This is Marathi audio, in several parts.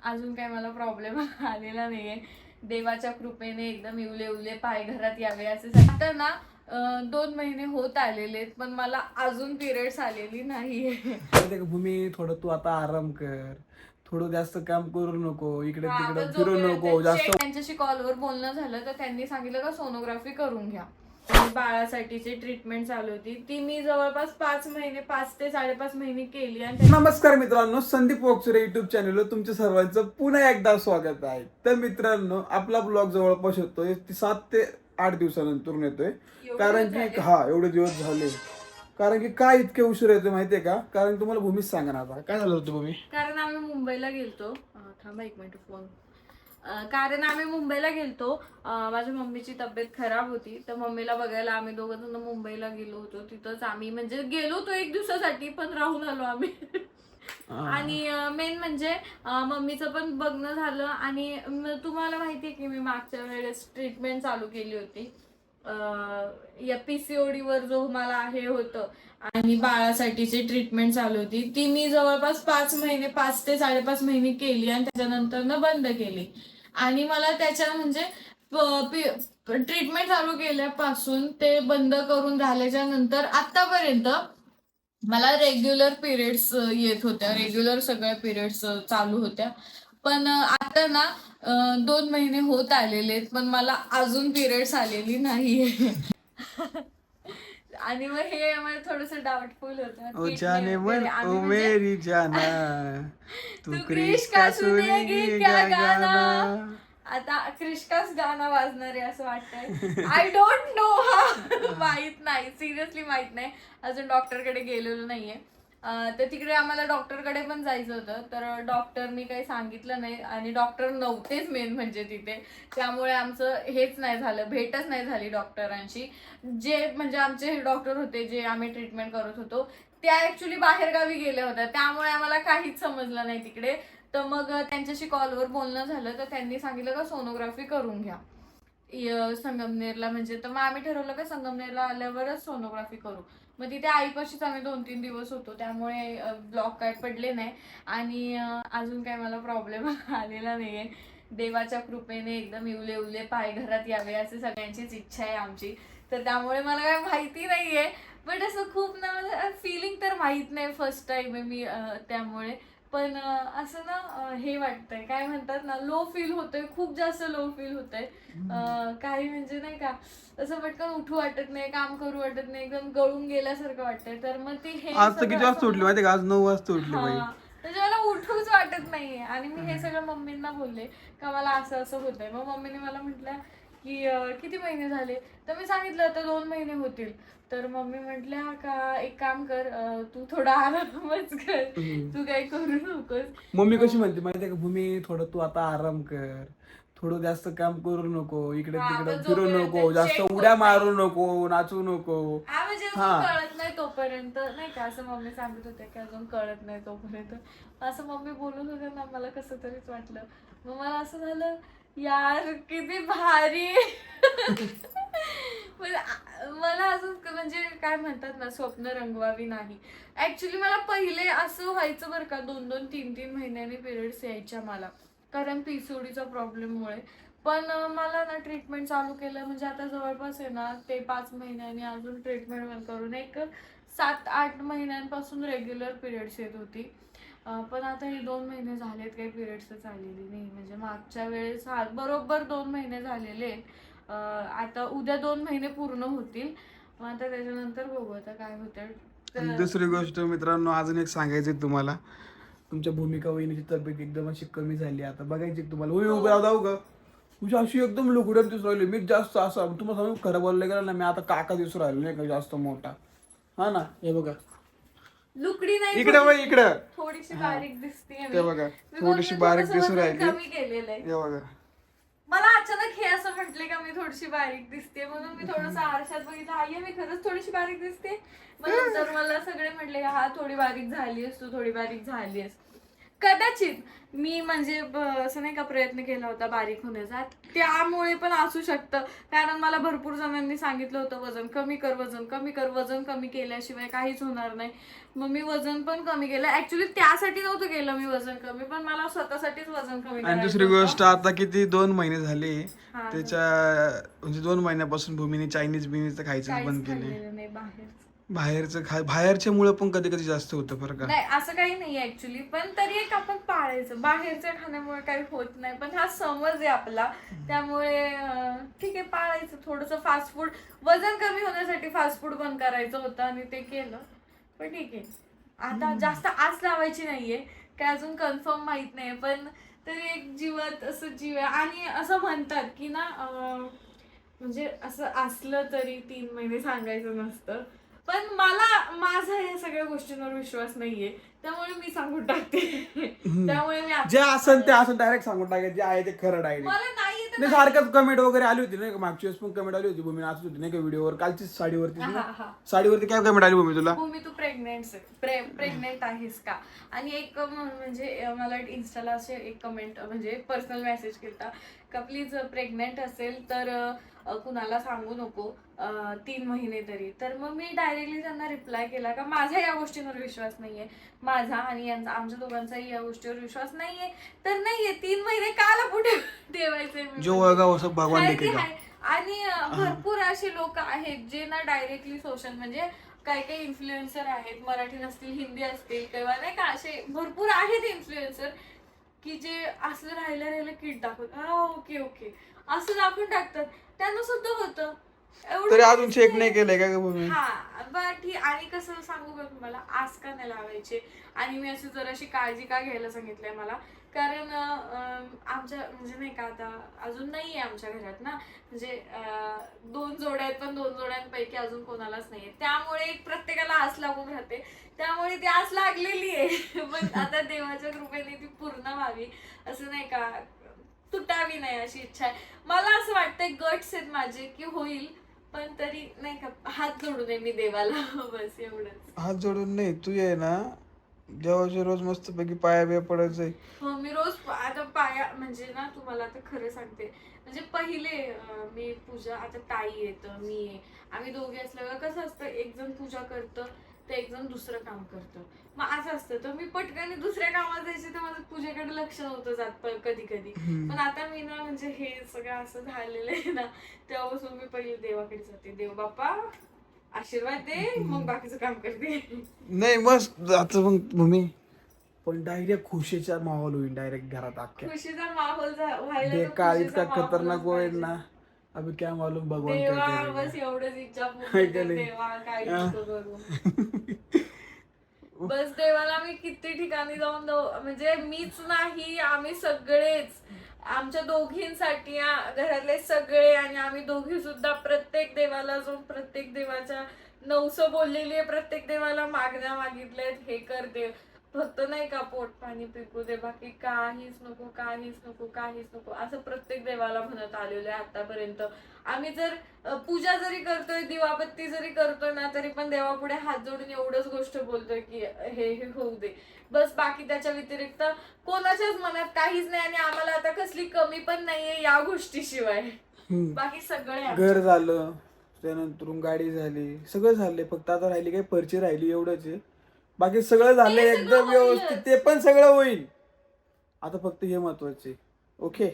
अजून काही मला प्रॉब्लेम आलेला नाहीये. देवाच्या कृपेने एकदम इवले पाय घरात यावे असे आता ना 2 महिने होत आलेले आहेत, पण मला अजून पिरियड्स आलेली नाहीये. भूमी थोडं तू आता आराम कर, थोडं जास्त काम करू नको, इकडे हा, तिकडे पण फिरू नको जास्त. त्यांच्याशी कॉलवर बोलणं झालं तर त्यांनी सांगितलं का सोनोग्राफी करून घ्या. आणि बाळासाठीची ट्रीटमेंट चालू होती, ती मी जवळपास 5 ते 5.5 महिने केली. आणि नमस्कार मित्रांनो, संदीप वॉक्सरे युट्यूब चॅनलवर तुमच्या सर्वांचं पुन्हा एकदा स्वागत आहे. तर मित्रांनो, आपला ब्लॉग जवळपास होतोय 7 ते 8 दिवसानंतर येतोय. कारण की एवढे दिवस झाले. कारण की काय इतके उशीर येतो माहितीये का? कारण तुम्हाला भूमीच सांगा ना आता काय झालं होतं भूमी. कारण आम्ही मुंबईला गेलतो. थांबा 1 मिनिट फोन. कारण आम्ही मुंबईला गेलतो, माझ्या मम्मीची तब्येत खराब होती, तर मम्मीला बघायला आम्ही दोघं जण मुंबईला गेलो होतो. तिथंच आम्ही म्हणजे गेलो होतो 1 दिवसासाठी, पण राहून आलो आम्ही. आणि मेन म्हणजे मम्मीचं पण बघणं झालं. आणि तुम्हाला माहितीये की मी मागच्या वेळेस ट्रीटमेंट चालू केली होती या PCOD वर, जो मला हे होतं, आणि बाळासाठीची ट्रीटमेंट चालू होती. ती मी जवळपास 5 ते 5.5 महिने केली आणि त्याच्यानंतर ना बंद केली. आणि मला त्याच्या म्हणजे ट्रीटमेंट चालू केल्यापासून ते बंद करून झाल्याच्या नंतर आतापर्यंत मला रेग्युलर पिरियड्स येत होत्या, रेग्युलर सगळ्या पिरियड्स चालू होत्या. पण आता ना 2 महिने होत आलेले आहेत, पण मला अजून पिरियड्स आलेली नाहीये. आणि मग हे मला थोडस डाऊटफुल होतं. जाने मन ओ मेरी जाना, तू क्रिश का सुनेगी क्या गाना. आता क्रिशकाच गाणं वाजणार आहे असं वाटतंय. I don't know. माहित नाही, सिरियसली माहित नाही. अजून डॉक्टरकडे गेलेलो नाहीये. तर तिकडे आम्हाला डॉक्टरकडे पण जायचं होतं, तर डॉक्टरनी काही सांगितलं नाही आणि डॉक्टर नव्हतेच मेन म्हणजे तिथे. त्यामुळे आमचं हेच नाही झालं, भेटच नाही झाली डॉक्टरांशी. जे म्हणजे आमचे डॉक्टर होते, जे आम्ही ट्रीटमेंट करत होतो, त्या ऍक्च्युली बाहेरगावी गेल्या होत्या, त्यामुळे आम्हाला काहीच समजलं नाही तिकडे. तर मग त्यांच्याशी कॉलवर बोलणं झालं तर त्यांनी सांगितलं का सोनोग्राफी करून घ्या संगमनेरला. म्हणजे तर मग आम्ही ठरवलं का संगमनेरला आल्यावरच सोनोग्राफी करू. मग तिथे आईपाशीच आम्ही 2-3 दिवस होतो, त्यामुळे ब्लॉक काय पडले नाही. आणि अजून काही मला प्रॉब्लेम आलेला नाहीये. देवाच्या कृपेने एकदम इवले पाय घरात यावे असे सगळ्यांचीच इच्छा आहे आमची. तर त्यामुळे मला काही माहिती नाहीये, बट असं खूप ना फिलिंग तर माहित नाही, फर्स्ट टाइम आहे मी, त्यामुळे. पण असं ना हे वाटतंय, काय म्हणतात ना, लो फील होतंय, खूप जास्त लो फील होतंय. काही म्हणजे नाही का, असं पटकन उठू वाटत नाही, काम करू वाटत नाही, एकदम गळून गेल्यासारखं वाटतंय. तर मग ते हे आज तर किती वाजता उठली माहिती का? आज 9 वाजता उठली बाई. म्हणजे मला उठूच वाटत नाहीये. आणि मी हे सगळं मम्मींना बोलले का मला असं असं होतंय. मग मम्मीने मला म्हटलं की किती महिने झाले, तर मी सांगितलं आता 2 महिने होतील. तर मम्मी म्हटल्या का एक काम कर, तू थोडा आरामच कर, तू काही करू नकोस. मम्मी कशी म्हणते माहितीये का? भूमी थोडं तू आता आराम कर, थोडं जास्त काम करू नको, इकडे तिकडे फिरू नको, जास्त उड्या मारू नको, नाचू नको. म्हणजे कळत नाही तोपर्यंत, नाही का, असं मम्मी सांगत होते की अजून कळत नाही तोपर्यंत. असं मम्मी बोलत होते ना, मला कसं तरीच वाटलं. मग मला असं झालं, यार किती भारी. मला असं म्हणजे काय म्हणतात ना, स्वप्न रंगवावी नाही. ऍक्च्युली मला पहिले असं व्हायचं बरं का, 2-2, 3-3 महिन्यांनी पिरियड्स यायच्या मला, कारण PCODचा प्रॉब्लेममुळे. पण मला ना ट्रीटमेंट चालू केलं म्हणजे आता जवळपास आहे ना ते 5 महिन्यांनी अजून ट्रीटमेंट करून एक 7-8 महिन्यांपासून रेग्युलर पिरियड्स येत होती. पण आता हे 2 महिने झालेत काही पिरियड्सच आलेली नाही. म्हणजे मागच्या वेळेस बरोबर 2 महिने झालेले. आता उद्या 2 महिने पूर्ण होतील. मग आता त्याच्यानंतर बघू आता काय होतं. दुसरी गोष्ट मित्रांनो, अजून एक सांगायची तुम्हाला. तुमच्या भूमिका वहिनीची तब्येत एकदम अशी कमी झाली. आता बघायची तुम्हाला. उभं जाऊ का? तुझी अशी एकदम लुगड्यात दिसून राहिली. मी जास्त असं तुम्हाला सांगू, खरं बोललं गेलं ना, मी आता काका दिसून राहिलो नाही का, जास्त मोठा. हा ना, हे बघा लुकडी नाही, इकडे बघ, इकडे थोडीशी बारीक दिसते. ते बघा, थोडीशी बारीक दिसून राहिली. कमी केलेलं आहे. हे बघा, मला अचानक हे असं म्हटले का मी थोडीशी बारीक दिसते, म्हणून मी थोडंसं आरशात बघितलं, आई मी खरंच थोडीशी बारीक दिसते. मग नंतर मला सगळे म्हटले हा थोडी बारीक झालीस तू, थोडी बारीक झालीस. कदाचित मी म्हणजे असं नाही का प्रयत्न केला होता बारीक होण्याचा, त्यामुळे पण असू शकतं. कारण मला भरपूर जणांनी सांगितलं होतं वजन कमी कर, वजन कमी कर, वजन कमी केल्याशिवाय काहीच होणार नाही. मग मी वजन पण कमी केलं. ऍक्च्युली त्यासाठी नव्हतं केलं मी वजन कमी, पण मला स्वतःसाठीच वजन कमी आणि करायचं दुसरी होतं. गोष्ट, आता किती 2 महिने झाले हा. त्याच्या, म्हणजे 2 महिन्यापासून भूमीने चायनीज बिनीज तर खायचं काहीच बंद केले. खाल्लेलं नाही बाहेर. बाहेरच्या मुळे पण कधी कधी जास्त होतं बरं का. नाही असं काही नाही ऍक्च्युली, पण तरी एक आपण पाळायचं. बाहेरच्या खाण्यामुळे काही होत नाही, पण हा समज आहे आपला, त्यामुळे ठीक आहे पाळायचं थोडंसं. फास्ट फूड वजन कमी होण्यासाठी फास्ट फूड बंद करायचं होतं आणि ते केलं, पण ठीक आहे. आता जास्त आस लावायची नाहीये, काय अजून कन्फर्म माहित नाही, पण तरी एक जीवात असं जीव आहे. आणि असं म्हणतात की ना म्हणजे असं असलं तरी 3 महिने सांगायचं नसतं, पण मला माझा या सगळ्या गोष्टींवर विश्वास नाहीये, त्यामुळे मी सांगून टाकते. त्यामुळे मी जे असन ते असं डायरेक्ट सांगून टाकायचं, जे आहे ते खरं डायरेक्ट. मला नाही येत नाही सारखंच कमेंट वगैरे आली होती नाही का, मागच्या वेळेस पण कमेंट आली होती भूमी नाचत होती नाही का व्हिडिओवर, कालचीच साडीवरती साडीवरती काय कमेंट आली भूमी तुला? भूमी तू प्रेग्नेंट आहेस का? आणि एक म्हणजे मला इन्स्टाला असे एक कमेंट म्हणजे पर्सनल मेसेज केला का प्लीज प्रेग्नेंट असेल तर कुणाला सांगू नको 3 महिने तरी. तर मग मी डायरेक्टली त्यांना रिप्लाय केला का माझा या गोष्टींवर विश्वास नाहीये, माझा आणि यांचा आमच्या दोघांचाही या गोष्टीवर विश्वास नाहीये, तर नाहीये 3 महिने काला पुढे ठेवायचे जो होगा वो सब भगवान देखेगा. आणि भरपूर असे लोक आहेत जे ना डायरेक्टली सोशल म्हणजे काही काही इन्फ्लुएन्सर आहेत, मराठी नसतील हिंदी असतील किंवा नाही का असे भरपूर आहेत इन्फ्लुएन्सर की जे असं राहिलं किट दाखवत ओके ओके असं दाखवून टाकतात. त्यांना सुद्धा होतं तरी अजून चेक नाही केलंय का भूमी? हा बर ठीक. आणि कसं सांगू का तुम्हाला, आस का नाही लावायचे. आणि मी अशी जराशी काळजी का घ्यायला सांगितलंय मला, कारण आमच्या म्हणजे नाही का आता अजून नाहीये आमच्या घरात ना, म्हणजे 2 जोड्या आहेत, पण 2 जोड्यांपैकी अजून कोणालाच नाहीये, त्यामुळे प्रत्येकाला आस लागून राहते. त्यामुळे ती आस लागलेली आहे. पण आता देवाच्या कृपेने ती पूर्ण व्हावी, असं नाही का तुटावी नाही अशी इच्छा आहे. मला असं वाटतंय गट्स आहेत माझे की होईल, पण तरी नाही का हात जोडू नये मी देवाला. बस एवढंच. हात जोडून नाही, तू ये ना देवाचे रोज मस्त पैकी पाया बिया पडायचंय. हो मी रोज आता पाया म्हणजे ना तुम्हाला आता खरं सांगते, म्हणजे पहिले मी पूजा, आता ताई येतं मी आहे, आम्ही दोघे असल्यावर कसं असतं एक जण पूजा करतं तर एक जण दुसरं काम करतं. मग असं असतं तर मी पटकन दुसऱ्या कामाला जायचे तर माझं पूजेकडे लक्ष नव्हतं जात कधी कधी. पण आता मी ना म्हणजे हे सगळं असं झालेलं आहे ना, तेव्हापासून मी पहिले देवाकडे जाते. देव बाप्पा आशीर्वाद दे, मग बाकीचं काम करते. नाही मस्त आता मग भूमी, पण डायरेक्ट खुशीचा माहोल होईल डायरेक्ट घरात अख्ख्या. खुशीचा माहोल व्हायला तर काळ खुशीचा इतका माहोलच खतरनाक होईल पाहिजे. ना, अभी क्या मालूम भगवान क्या देवा करेगा. बस एवढंच इच्छा पूर्ण हाय कर का नाही? देवा, काही नको करू. बस देवाला मी किती ठिकाणी जाऊन म्हणजे मीच नाही आम्ही सगळेच आमच्या दोघींसाठी घरातले सगळे आणि आम्ही दोघी सुद्धा प्रत्येक देवाला जाऊन प्रत्येक देवाच्या नवसं बोललेली आहे, प्रत्येक देवाला मागण्या मागितल्यात. हे कर देव, फक्त नाही का पोट पाणी पिकू दे, बाकी काहीच नको काहीच नको काहीच नको असं प्रत्येक देवाला म्हणत आलेलो आहे आतापर्यंत. आम्ही जर पूजा जरी करतोय, दिवाबत्ती जरी करतोय ना, तरी पण देवापुढे हात जोडून एवढंच गोष्ट बोलतोय की हे होऊ दे बस. बाकी त्याच्या व्यतिरिक्त कोणाच्याच मनात काहीच नाही. आणि आम्हाला आता कसली कमी पण नाहीये या गोष्टीशिवाय. बाकी सगळे घर झालं, त्यानंतर गाडी झाली, सगळं झालंय, फक्त आता राहिली काय पर्ची राहिली एवढंच आहे. बाकी सगळं झालंय एकदम व्यवस्थित, ते पण सगळं होईल. आता फक्त हे महत्वाचे. ओके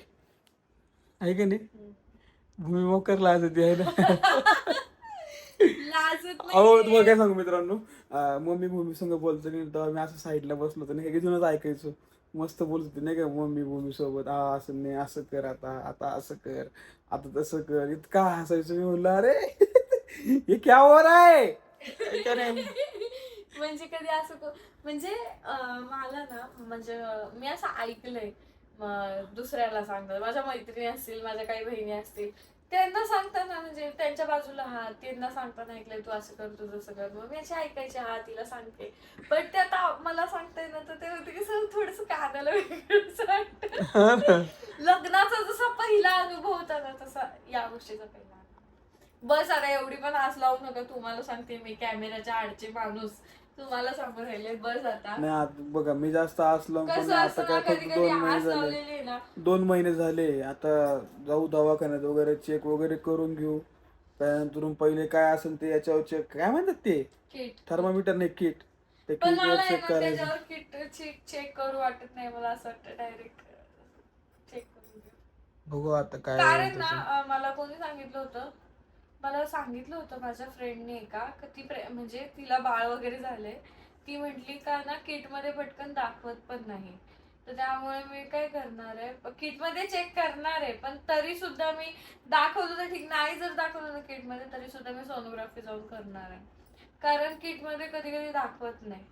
आहे का नाही? भूमी मोकर लाज होती आहे ना. अहो तुम्हाला काय सांगू मित्रांनो, मम्मी भूमी संग बोलतो नाही तेव्हा मी असं साईडला बसलो होतो नाही, घेऊनच ऐकायचो. मस्त बोलत होती नाही का मम्मी भूमी सोबत, असं नाही असं कर, आता असं कर, आता तसं कर. इतका हसायचो मी, म्हणलं अरे हे क्या हो रहा है. म्हणजे कधी असं म्हणजे मला ना म्हणजे मी असं ऐकलंय दुसऱ्याला सांगतात, माझ्या मैत्रिणी असतील, माझ्या काही बहिणी असतील, त्यांना सांगताना म्हणजे त्यांच्या बाजूला त्यांना सांगताना ऐकलंय तू असं कर तू जसं कर. मग मी अशी ऐकायची तिला सांगते, पण ते आता मला सांगताय ना तर ते होते की सर थोडस कानाला वेगळंच वाटतं. लग्नाचा जसा पहिला अनुभव होता ना तसा या गोष्टीचा पहिला अनुभव. बस आता एवढी पण आस लावू नका, तुम्हाला सांगते मी कॅमेराच्या आडचे माणूस, तुम्हाला सांगून राहिले बस आता. नाही आता बघा मी जास्त असलो पण कसं आता असतं काय ना, फक्त कधी कधी 2 महिने आस झाले. लावलेली ना. 2 महिने झाले आता जाऊ दवाखान्यात वगैरे चेक वगैरे करून घेऊ. त्यानंतर पहिले काय असेल ते याच्यावर चेक काय म्हणतात ते किट. थर्मामीटर नाही किट ते पण किट वर मला आहे चेक ना करायचं. त्याच्यावर किट चेक करू वाटत नाही. मला असं वाटतं डायरेक्ट चेक करून घेऊ. बघू आता काय कारण होईल तसं. ना मला कोणी सांगितलं होतं, मला सांगितलं होतं माझ्या फ्रेंडने एका ती म्हणजे तिला बाळ वगैरे झालंय. ती म्हटली का ना किट मध्ये पटकन दाखवत पण नाही. तर त्यामुळे मी काय करणार आहे, किट मध्ये चेक करणार आहे, पण तरी सुद्धा मी दाखवलं तर ठीक, नाही जर दाखवलं ना किट मध्ये तरी सुद्धा मी सोनोग्राफी जाऊन करणार आहे. कारण किट मध्ये कधी कधी दाखवत नाही.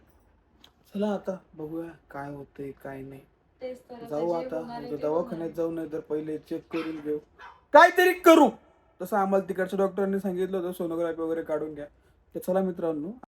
चला आता बघूया काय होतंय काय नाही. तेच तर जाऊ जे आता होणार आहे ते दवाखान्यात होणार जाऊ नाही तर पहिले चेक करून घेऊ काहीतरी करू. तसं आम्हाला तिकडच्या डॉक्टरांनी सांगितलं होतं सोनोग्राफी वगैरे काढून घ्या. तर चला मित्रांनो